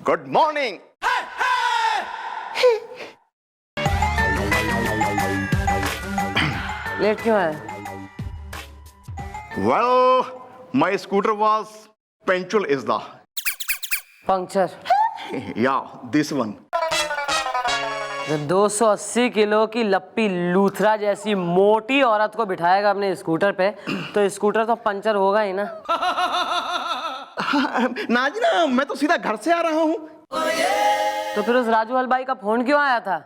Good morning. Late क्यों है? Well my scooter was punctual is the puncture. या this one. 280 kilo की लप्पी लूथरा जैसी मोटी औरत को बिठाएगा अपने स्कूटर पे तो स्कूटर तो पंचर होगा ही ना। ना जी ना, मैं तो सीधा घर से आ रहा हूँ। तो फिर उस राजू हलवाई का फोन क्यों आया था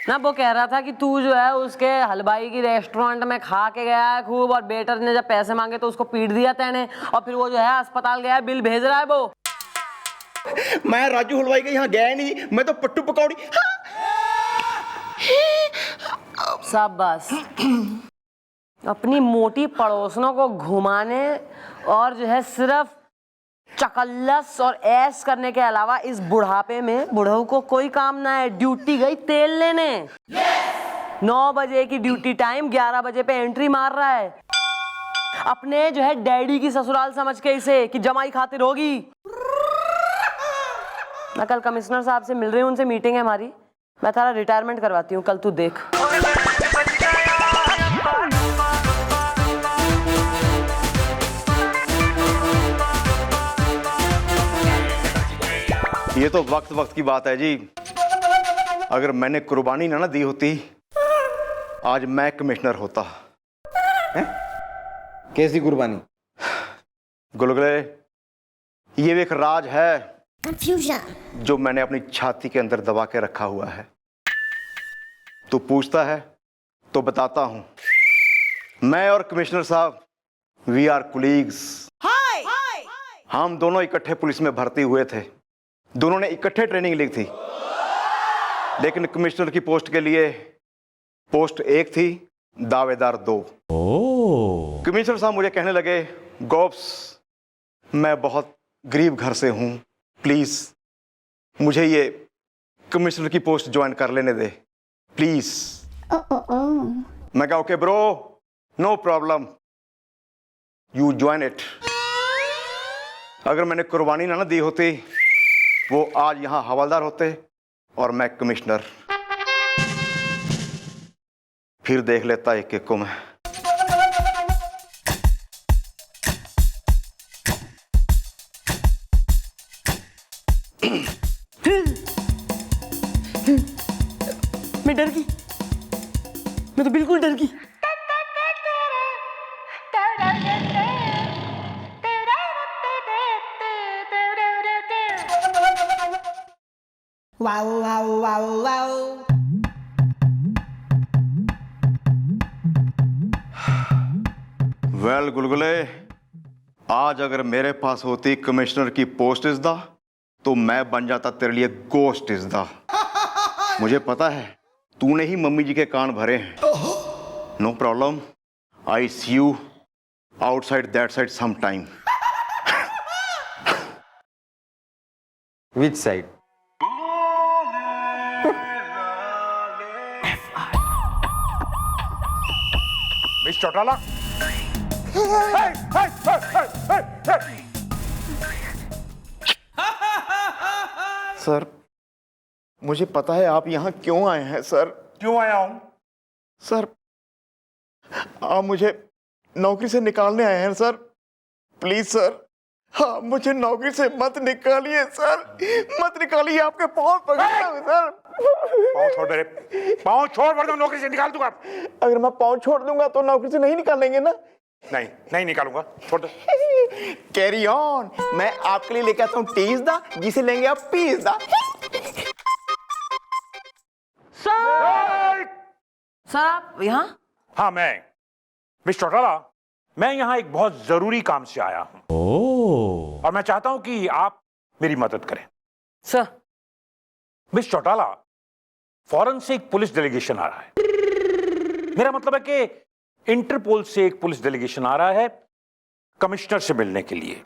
ना? वो कह रहा था कि तू जो है उसके हलवाई की रेस्टोरेंट में खा के गया है खूब, और वेटर ने जब पैसे मांगे तो उसको पीट दिया तेने, और फिर वो जो है अस्पताल गया है, बिल भेज रहा है वो। मैं राजू हलवाई के यहाँ गया नहीं, मैं तो पट्टू पकौड़ी। शाबाश। अपनी मोटी पड़ोसनों को घुमाने और जो है सिर्फ चकल्लस और ऐश करने के अलावा इस बुढ़ापे में बुढ़ऊ को कोई काम ना है। ड्यूटी गई तेल लेने। 9 बजे की ड्यूटी टाइम, 11 बजे पे एंट्री मार रहा है। अपने जो है डैडी की ससुराल समझ के इसे कि जमाई खातिर होगी। मैं कल कमिश्नर साहब से मिल रही हूँ, उनसे मीटिंग है हमारी। मैं थारा रिटायरमेंट करवाती हूँ, कल तू देख। ये तो वक्त वक्त की बात है जी। अगर मैंने कुर्बानी ना दी होती, आज मैं कमिश्नर होता। कैसी कुर्बानी? गुलगुले, ये एक राज है कंफ्यूजन जो मैंने अपनी छाती के अंदर दबा के रखा हुआ है। तू पूछता है तो बताता हूं। मैं और कमिश्नर साहब वी आर कुलीग्स। हम दोनों इकट्ठे पुलिस में भर्ती हुए थे, दोनों ने इकट्ठे ट्रेनिंग ली थी। लेकिन कमिश्नर की पोस्ट के लिए पोस्ट एक थी, दावेदार 2। कमिश्नर साहब मुझे कहने लगे, गोप्स मैं बहुत गरीब घर से हूं, प्लीज मुझे ये कमिश्नर की पोस्ट ज्वाइन कर लेने दे प्लीज। मैं कहा okay bro, no problem, you join it. अगर मैंने कुर्बानी ना दी होती, वो आज यहां हवलदार होते और मैं कमिश्नर। फिर देख लेता एक एक को मैं। मैं डर गई, मैं तो बिल्कुल डर गई। Wow wow wow wow. Well Gulgule, आज अगर मेरे पास होती कमिश्नर की पोस्ट इज दा, तो मैं बन जाता तेरे लिए गोस्ट इज दा। मुझे पता है तूने ही मम्मी जी के कान भरे हैं। No problem, I see you outside that side some time. Which side? Miss Chautala, sir मुझे पता है आप यहाँ क्यों आए हैं सर। क्यों आया हूं? सर आप मुझे नौकरी से निकालने आए हैं सर, प्लीज सर। हाँ, मुझे नौकरी से मत निकालिए सर, मत निकालिए, आपके पाँव पकड़ता हूं सर। पाँव छोड़ दे, पाँव छोड़ वरना नौकरी से निकाल दूंगा। अगर मैं पाँव छोड़ दूंगा तो नौकरी से नहीं निकालेंगे ना? नहीं नहीं निकालूंगा, छोड़ दे। कैरी ऑन, मैं आपके लिए लेके आता हूँ टीज दा, जिसे लेंगे आप पीस दा। सर आप यहाँ? हाँ मैं मिस चौटाला, मैं यहाँ एक बहुत जरूरी काम से आया हूं। और मैं चाहता हूं कि आप मेरी मदद करें। सर मिस चौटाला, फॉरेन से एक पुलिस डेलीगेशन आ रहा है। मेरा मतलब है कि इंटरपोल से एक पुलिस डेलीगेशन आ रहा है कमिश्नर से मिलने के लिए।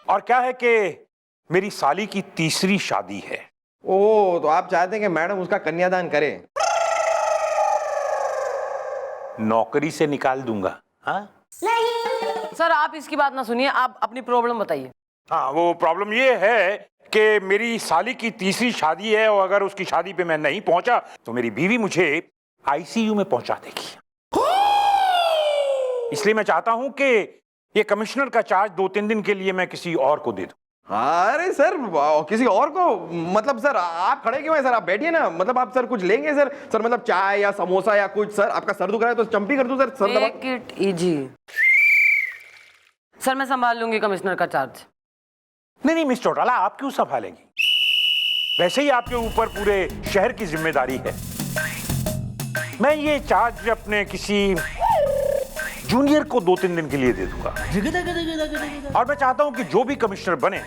और क्या है कि मेरी साली की तीसरी शादी है। ओ, तो आप चाहते हैं कि मैडम उसका कन्यादान करें? नौकरी से निकाल दूंगा। हाँ सर आप इसकी बात ना सुनिए, आप अपनी प्रॉब्लम बताइए। हाँ, वो प्रॉब्लम ये है कि मेरी साली की तीसरी शादी है और अगर उसकी शादी पे मैं नहीं पहुंचा तो मेरी बीवी मुझे आईसीयू में पहुंचा देगी। इसलिए मैं चाहता हूं कि ये कमिश्नर का चार्ज 2-3 दिन के लिए मैं किसी और को दे दूं। अरे सर, किसी और को मतलब सर आप खड़े क्यों हैं सर? आप बैठिए ना। मतलब आप सर कुछ लेंगे सर? सर मतलब चाय या समोसा या कुछ। सर आपका सर दुख रहा है तो चंपी कर दूं सर? सर दबा। Take it easy. सर मैं संभाल लूंगी कमिश्नर का चार्ज। नहीं मिस चौटाला, आप क्यों संभालेंगी? वैसे ही आपके ऊपर पूरे शहर की जिम्मेदारी है। मैं ये चार्ज अपने किसी जूनियर को 2-3 दिन के लिए दे दूंगा। और मैं चाहता हूं कि जो भी कमिश्नर बने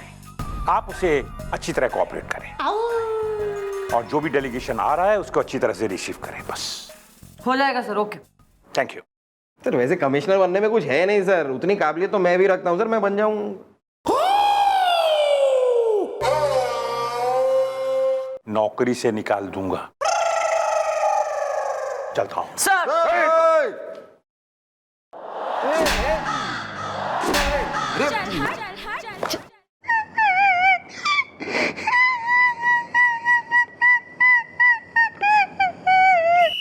आप उसे अच्छी तरह कोऑपरेट करें और जो भी डेलीगेशन आ रहा है उसको अच्छी तरह से रिसीव करें। बस हो जाएगा sir. Okay, thank you. Sir वैसे कमिश्नर बनने में कुछ है नहीं सर, उतनी काबिलियत तो मैं भी रखता हूँ सर, मैं बन जाऊं। नौकरी से निकाल दूंगा। चलता हूं। सर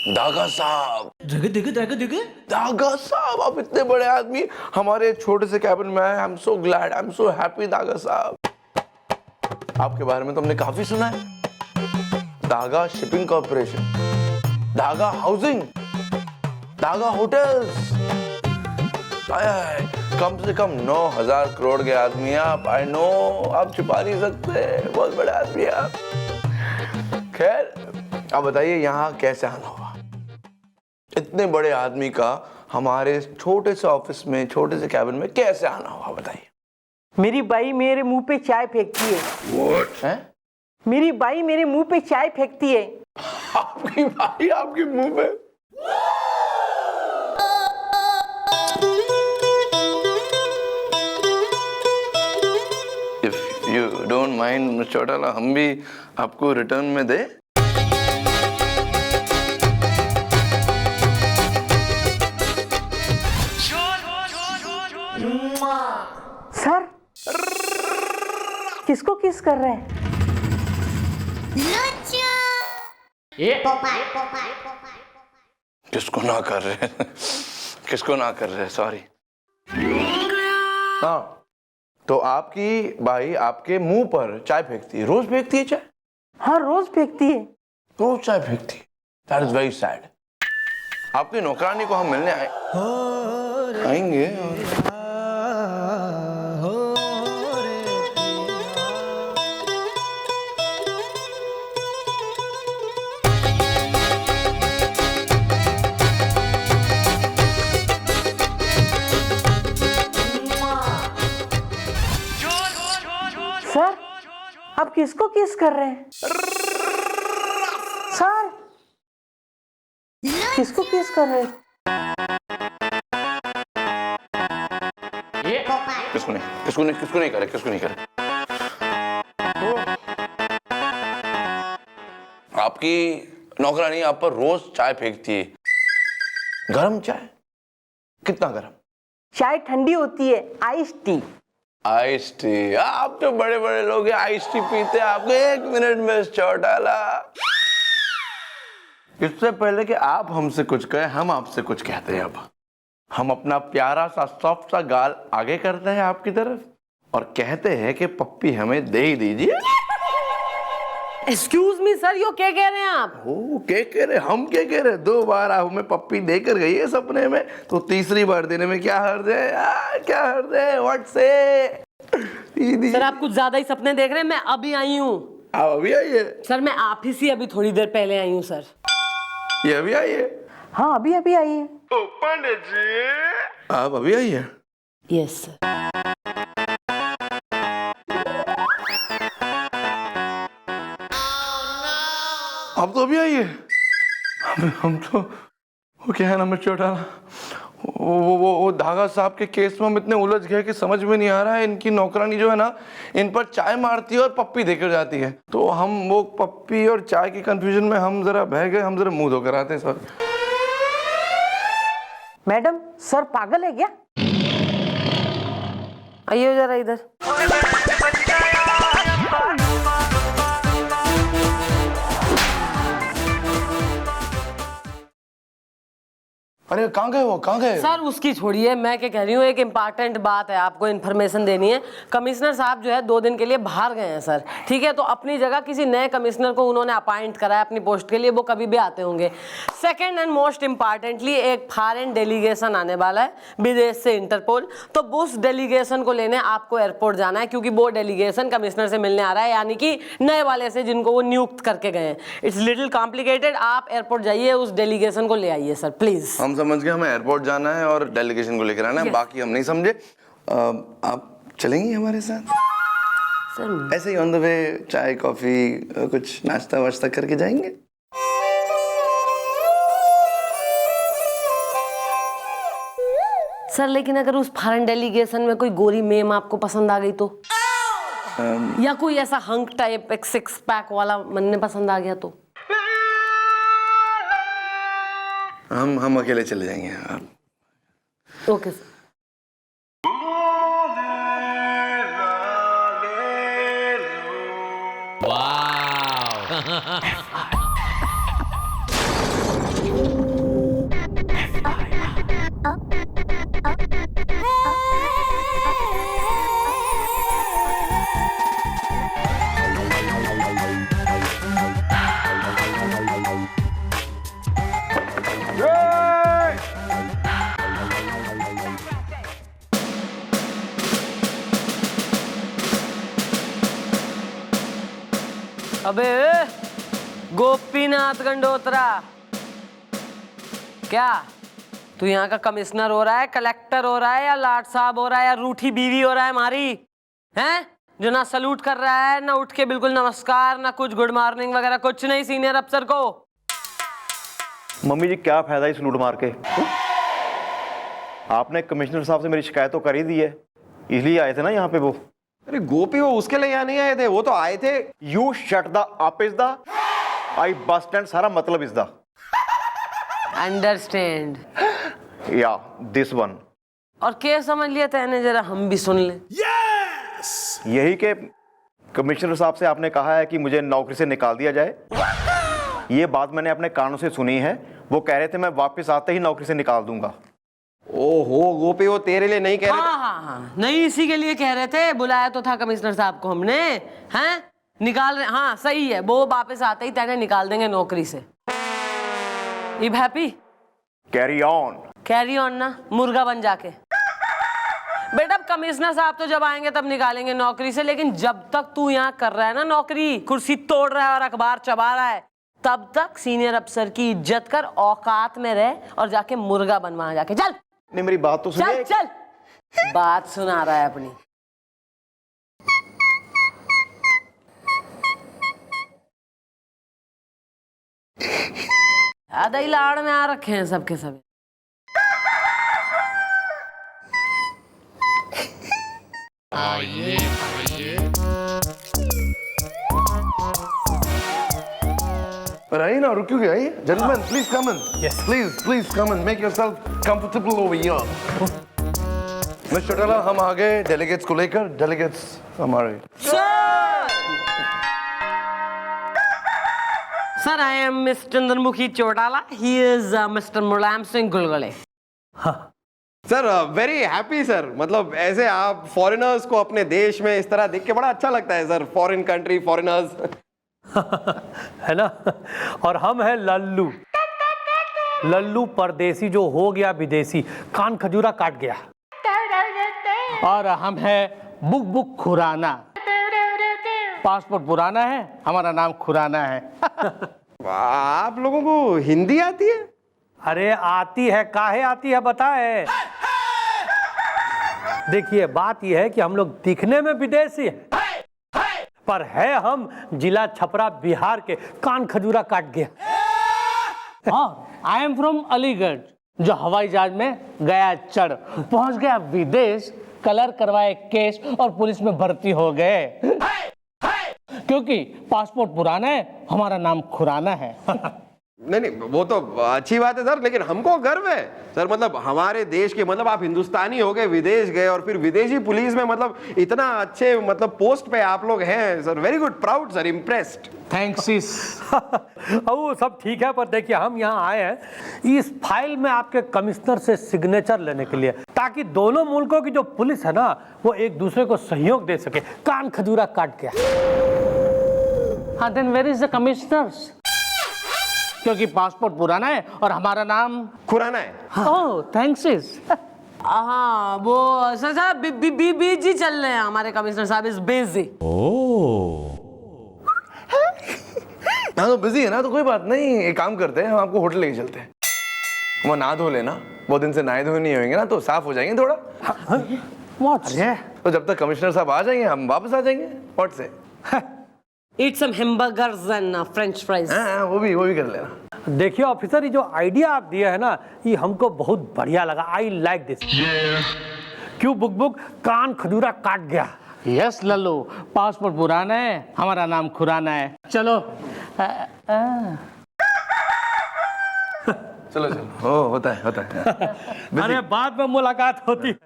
दागा साहब, दागा साहब, आप इतने बड़े आदमी हमारे छोटे से कैबिन में आए। I am so glad, I am so happy. Daga साहब, आपके बारे में तो हमने काफी सुना है। Daga shipping corporation, Daga housing, Daga hotels. कम से कम 9,000 करोड़ के आदमी हैं आप। आई नो, आप छुपा नहीं सकते, बहुत बड़े आदमी हैं आप। खैर आप बताइए यहाँ कैसे आना हुआ? इतने बड़े आदमी का हमारे छोटे से ऑफिस में, छोटे से कैबिन में कैसे आना हुआ बताइए? मेरी बाई मेरे मुंह पे चाय फेंकती है। What? हैं? मेरी बाई मेरे मुंह पे चाय फेंकती है। आपकी बाई आपके मुंह पे? If you don't mind, Mr. Chautala, हम भी आपको रिटर्न में दे? सर किसको किस कर रहे हैं? किसको ना कर रहे? किसको ना कर रहे? सॉरी। हाँ, तो आपकी बाई आपके मुंह पर चाय फेंकती है? रोज फेंकती है चाय? हाँ रोज फेंकती है। रोज चाय फेंकती है? That is very sad. आपकी नौकरानी को हम मिलने आएंगे और सर आप किसको किस कर रहे हैं? सर किसको किस कर रहे हैं? किसको नहीं करे? तो आपकी नौकरानी आप पर रोज चाय फेंकती है। गरम चाय? कितना गरम? चाय ठंडी होती है, आइस टी। Ice tea? आप तो बड़े बड़े लोग हैं, आइस टी पीते हैं। आपको 1 मिनट में चौटाला, इससे पहले कि आप हमसे कुछ कहें, हम आपसे कुछ कहते हैं। अब हम अपना प्यारा सा सॉफ्ट सा गाल आगे करते हैं आपकी तरफ और कहते हैं कि पप्पी हमें दे ही दीजिए। एक्सक्यूज मी सर, यो क्या कह रहे हैं आप? ओ, क्या कह रहे? हम क्या कह रहे? 2 बार आप हमें पप्पी देकर गई है सपने में, तो तीसरी बार देने में क्या हर्ज है? क्या हर्ज है? व्हाट से? सर आप कुछ ज्यादा ही सपने देख रहे हैं। मैं अभी आई हूँ। आप अभी आई है? सर मैं आप ही से अभी थोड़ी देर पहले आई हूँ सर। ये अभी आई है? हाँ अभी अभी आई है। पंडित जी, आप अभी आई है? Yes sir. आप तो अभी आई है? हम तो वो क्या है ना, मैं चौटाला, वो धागा साहब के केस में हम इतने उलझ गए कि समझ में नहीं आ रहा है। इनकी नौकरानी जो है ना, इन पर चाय मारती है और पप्पी देकर जाती है। तो हम वो पप्पी और चाय की कंफ्यूजन में हम जरा बह गए। हम जरा मुंह धोकर आते हैं सर। मैडम सर पागल है क्या? आइए जरा इधर। अरे कहाँ गए वो, कहाँ गए? सर उसकी छोड़िए, मैं क्या कह रही हूँ, एक इम्पॉर्टेंट बात है, आपको इन्फॉर्मेशन देनी है। कमिश्नर साहब जो है 2 दिन के लिए बाहर गए हैं सर, ठीक है? तो अपनी जगह किसी नए कमिश्नर को उन्होंने अपॉइंट करा है अपनी पोस्ट के लिए, वो कभी भी आते होंगे। सेकेंड एंड मोस्ट इम्पॉर्टेंटली, एक फॉरेन डेलीगेशन आने वाला है विदेश से, इंटरपोल। तो उस डेलीगेशन को लेने आपको एयरपोर्ट जाना है, क्योंकि वो डेलीगेशन कमिश्नर से मिलने आ रहा है, यानी कि नए वाले से जिनको वो नियुक्त करके गए हैं। इट्स लिटिल कॉम्प्लिकेटेड, आप एयरपोर्ट जाइए, उस डेलीगेशन को ले आइए सर प्लीज। हम समझ गए, हमें एयरपोर्ट जाना है और डेलीगेशन को लेकर आना है, बाकी हम नहीं समझे। आप चलेंगी हमारे साथ? सर ऐसे ही ऑन द वे चाय कॉफी कुछ नाश्ता वाश्ता करके जाएंगे। सर लेकिन अगर उस फॉरेन डेलीगेशन में कोई गोरी मेम आपको पसंद आ गई तो, या कोई ऐसा हंक टाइप एक 6 पैक वाला मन में पसंद आ गया तो? हम अकेले चले जाएंगे। आप ओके सर। अबे गोपीनाथ गंडोत्रा, क्या तू यहाँ का कमिश्नर हो रहा है, कलेक्टर हो रहा है, या लाट साहब हो रहा है, या रूठी बीवी हो रहा है हमारी, हैं? जो ना सलूट कर रहा है, ना उठ के बिल्कुल नमस्कार, ना कुछ गुड मॉर्निंग वगैरह कुछ नहीं सीनियर अफसर को। मम्मी जी क्या फायदा इस लूट मार के? आपने कमिश्नर साहब से मेरी शिकायत तो कर ही दी है, इसलिए आए थे ना यहाँ पे वो। अरे गोपी वो उसके लिए यहाँ नहीं आए थे, वो तो आए थे। You shut the up is the I bus stand, सारा मतलब इज द अंडरस्टैंड या दिस वन। और क्या समझ लिया तेने, जरा हम भी सुन ले। यही के कमिश्नर साहब से आपने कहा है कि मुझे नौकरी से निकाल दिया जाए। ये बात मैंने अपने कानों से सुनी है, वो कह रहे थे मैं वापस आते ही नौकरी से निकाल दूंगा। ओहो गोपी वो तेरे लिए नहीं कह रहे हाँ हाँ हाँ, नहीं इसी के लिए कह रहे थे, बुलाया तो था कमिश्नर साहब को हमने, हैं? निकाल रहे, हाँ सही है, वो वापस आते ही तेने निकाल देंगे नौकरी से। इब happy? Carry on. Carry on ना, मुर्गा बन जाके। बेटा कमिश्नर साहब तो जब आएंगे तब निकालेंगे नौकरी से, लेकिन जब तक तू यहाँ कर रहा है ना नौकरी, कुर्सी तोड़ रहा है और अखबार चबा रहा है, तब तक सीनियर अफसर की इज्जत कर, औकात में रह और जाके मुर्गा बन वहां जाके। चल नहीं मेरी बात तो सुनिए। चल चल, बात सुना रहा है अपनी। आधा ही लाड़ में आ रखे हैं सबके सब। पर आइए ना, रुकिए क्यों? आइए gentleman, please come in. Yes please come in, make yourself comfortable over here. Mister Chautala, हम आ गए डेलीगेट्स को लेकर। डेलीगेट्स हमारे। Sir I am mister Chandramukhi Chautala, he is mister Mulayam Singh Gulgule. Sir very happy sir, मतलब ऐसे आप फॉरेनर्स को अपने देश में इस तरह देख के बड़ा अच्छा लगता है सर, फॉरेन कंट्री फॉरेनर्स। है ना? और हम हैं लल्लू, लल्लू परदेसी जो हो गया विदेशी, कान खजूरा काट गया। और हम हैं बुक बुक खुराना, पासपोर्ट पुराना है, हमारा नाम खुराना है। आप लोगों को हिंदी आती है? अरे आती है, काहे आती है बताए। देखिए बात यह है कि हम लोग दिखने में विदेशी हैं, पर है हम जिला छपरा बिहार के, कान खजूरा काट गया। हाँ, आई एम फ्रॉम अलीगढ़, जो हवाई जहाज में गया चढ़, पहुंच गया विदेश, कलर करवाए केस और पुलिस में भर्ती हो गए। क्योंकि पासपोर्ट पुराना है, हमारा नाम खुराना है। नहीं नहीं, वो तो अच्छी बात है सर, लेकिन हमको गर्व है सर, मतलब हमारे देश के, मतलब आप हिंदुस्तानी हो गए, विदेश गए और फिर विदेशी पुलिस में मतलब इतना अच्छे मतलब पोस्ट पे आप लोग हैं sir. Very good, proud sir, impressed. Thanks इस वो सब ठीक है, पर देखिए हम यहाँ आए हैं इस फाइल में आपके कमिश्नर से सिग्नेचर लेने के लिए, ताकि दोनों मुल्कों की जो पुलिस है ना वो एक दूसरे को सहयोग दे सके। कान खजूरा काट गया। हाँ, then where is the commissioners? क्योंकि पासपोर्ट पुराना है और हमारा नाम खुराना है। ओह थैंक्स इस हाँ वो सर साहब बिजी चल रहे हैं हमारे कमिश्नर साहब, इज बिजी। हाँ तो बिजी है ना, तो कोई बात नहीं, एक काम करते हैं, हम आपको होटल लेके चलते हैं। वो नहा धो लेना, बहुत दिन से नहाए धोए नहीं होंगे ना, तो साफ हो जाएंगे थोड़ा। तो जब तक कमिश्नर साहब आ जाएंगे हम वापस आ जाएंगे पॉट से। Eat some hamburgers and French fries. हाँ, वो भी कर लेना। देखिए ऑफिसर, ये जो आइडिया आप दिया है ना ये हमको बहुत बढ़िया लगा। I like this. क्यों बुक बुक, कान खजूरा काट गया। यस लल्लू, पासपोर्ट पुराना है, हमारा नाम खुराना है। चलो चलो चलो, ओ होता है। अरे बाद में मुलाकात होती है।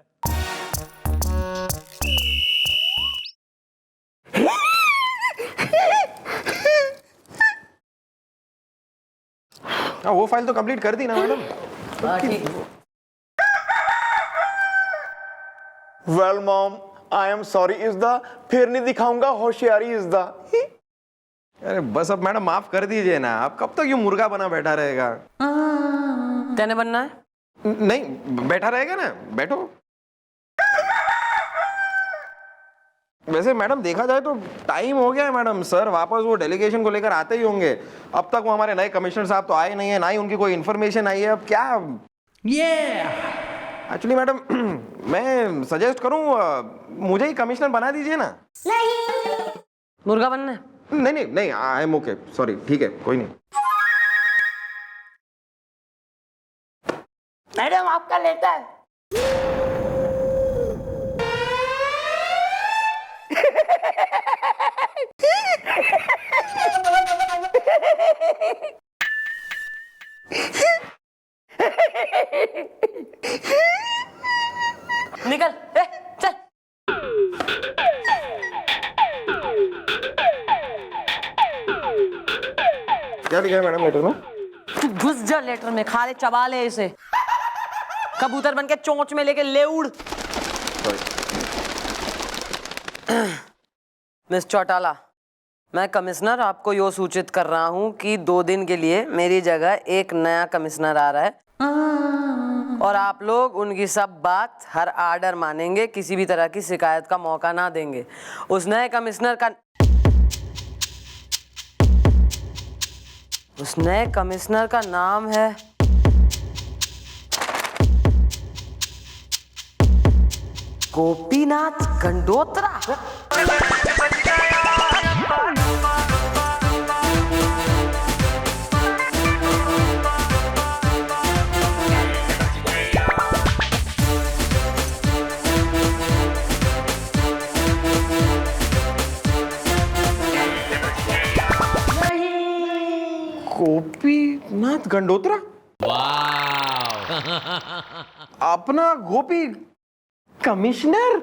वो फाइल तो कंप्लीट कर दी ना madam? Well mom, I am sorry is the, फिर नहीं दिखाऊंगा होशियारी इज द। अरे बस अब मैडम माफ कर दीजिए ना, आप कब तक यूं मुर्गा बना बैठा रहेगा? तेने बनना है? नहीं, बैठा रहेगा ना, बैठो। वैसे मैडम देखा जाए तो टाइम हो गया है मैडम, सर वापस वो डेलीगेशन को लेकर आते ही होंगे। अब तक वो हमारे नए कमिश्नर साहब तो आए नहीं है, ना ही उनकी कोई इन्फॉर्मेशन आई है। अब क्या एक्चुअली मैडम मैं सजेस्ट करूं, मुझे ही कमिश्नर बना दीजिए ना। मुर्गा बनना है? नहीं, आई एम ओके, सॉरी, ठीक है, कोई नहीं। मैडम आपका लेता है। निकल, चल। क्या लिखा है मैडम लेटर में? तू घुस जा लेटर में, खा ले, चबा ले इसे। कबूतर बन के चोंच में लेके ले उड़। मिस चौटाला, मैं कमिश्नर आपको यो सूचित कर रहा हूं कि 2 दिन के लिए मेरी जगह एक नया कमिश्नर आ रहा है और आप लोग उनकी सब बात, हर आर्डर मानेंगे, किसी भी तरह की शिकायत का मौका ना देंगे। उस नए कमिश्नर का नाम है गोपीनाथ गंडोत्रा। गोपीनाथ गंडोत्रा? अपना गोपी कमिश्नर?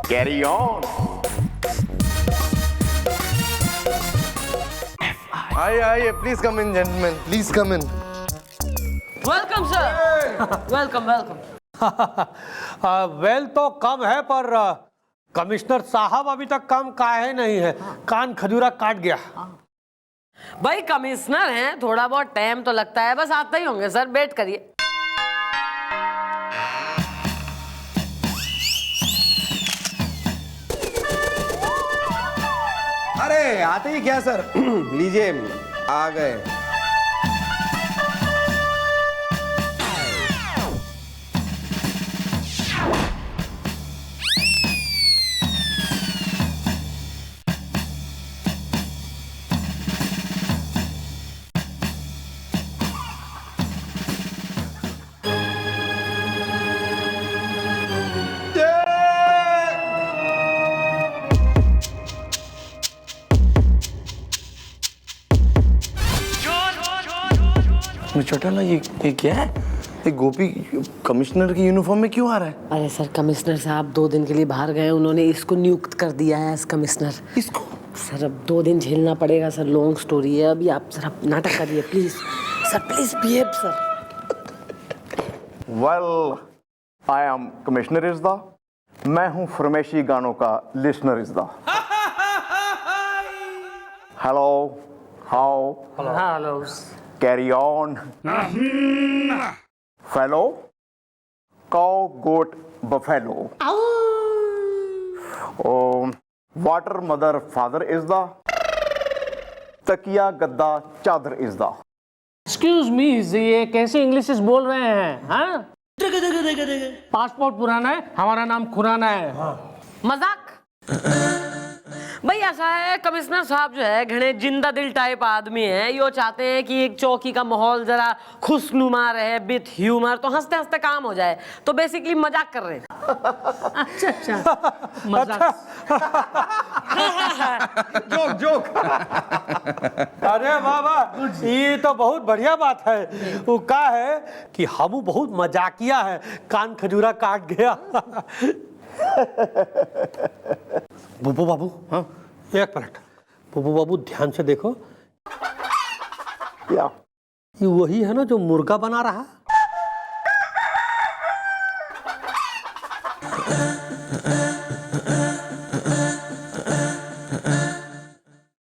Carry on. आइए, please come in gentleman, please come in. Welcome sir. Welcome. Well तो कम है, पर कमिश्नर साहब अभी तक कम काहे नहीं है। कान खजूरा काट गया। भाई कमिश्नर हैं, थोड़ा बहुत टाइम तो लगता है, बस आते ही होंगे सर, वेट करिए। अरे आते ही क्या सर, लीजिए, आ गए। चौटाला, ये क्या है? ये गोपी कमिश्नर की यूनिफॉर्म में क्यों आ रहा है? अरे सर, कमिश्नर साहब 2 दिन के लिए बाहर गए, उन्होंने इसको नियुक्त कर दिया है एज कमिश्नर। इसको? सर अब 2 दिन झेलना पड़ेगा सर, लॉन्ग स्टोरी है। अभी आप जरा नाटक करिए please sir, please behave sir. Well, I am commissioner is the, मैं हूं फरमाइशी गानों का listener is the. Hello, how, hello. Carry on fellow, cow goat buffalo, water mother father is the, तकिया गद्दा चादर इज़दा। एक्सक्यूज मी, ये कैसे इंग्लिश बोल रहे हैं? हाँ? पासपोर्ट पुराना है, हमारा नाम खुराना है। मजाक भाई ऐसा है, कमिश्नर साहब जो है घने जिंदा दिल टाइप आदमी है। यो चाहते हैं कि एक चौकी का माहौल जरा खुशनुमा रहे, विथ ह्यूमर, तो हंसते हंसते काम हो जाए। तो बेसिकली मजाक कर रहे हैं। अच्छा मजाक। जोक। अरे बाबा, ये तो बहुत बढ़िया बात है। वो का है कि हम बहुत मजाकिया है, कान खजूरा काट गया। बुब्बू बाबू, हाँ 1 मिनट। बुब्बू बाबू ध्यान से देखो, क्या? ये वही है ना जो मुर्गा बना रहा?